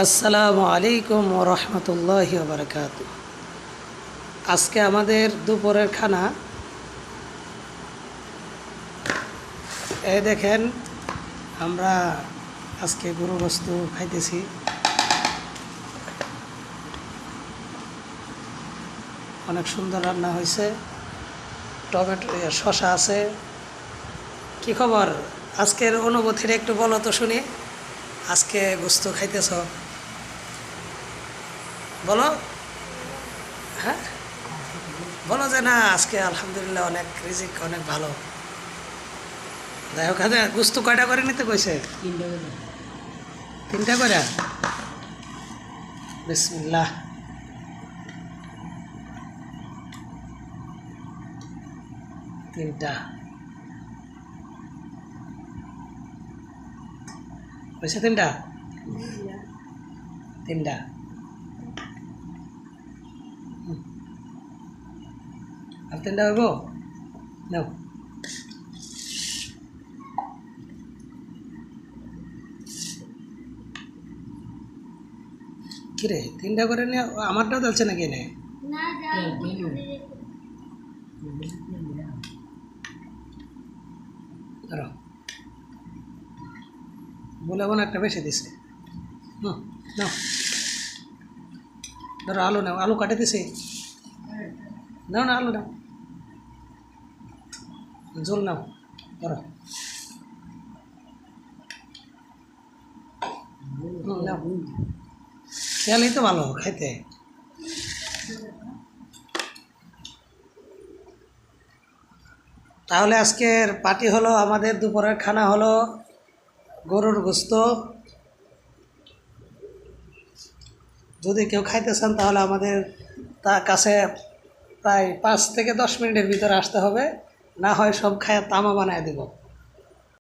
আসসালামু আলাইকুম ওয়া রাহমাতুল্লাহি ওয়া বারাকাতুহু। আজকে আমাদের দুপুরের খানা এই দেখেন, আমরা আজকে গরু গোশত খাইতেছি। অনেক সুন্দর রান্না হয়েছে, টমেটো শসা আছে। কি খবর, আজকের অনুভূতিটা একটু বলো তো শুনি। আজকে গোশত খাইতেছ, বলো। হ্যাঁ, বলো যে না আজকে আলহামদুলিল্লাহ অনেক রিজিক অনেক ভালো। যাই হোক, গোশত কয়টা করে নিতে কইছে? তিনটা করে। বিসমিল্লাহ। তিনটা হয়েছে? তিনটা তিনটা আর তিনটা হইব। নাও, কিরে তিনটা করে নিয়ে আমারটাও যাচ্ছে নাকি? নে ধরো, বলে বোন একটা বেশি দিছে। নাও ধরো, আলু নাও, আলু কাটে দিছে। নাও না, আলু নাও, ঝোল নাও, ধরো। নাও, তেলই তো ভালো খাইতে। তাহলে আজকের পার্টি হলো, আমাদের দুপুরের খানা হলো গরুর গোশত। যদি কেউ খাইতে চান তাহলে আমাদের তার কাছে প্রায় 5 থেকে 10 মিনিটের ভিতরে আসতে হবে, না হয় সব খায়া তামা বানায় দেব।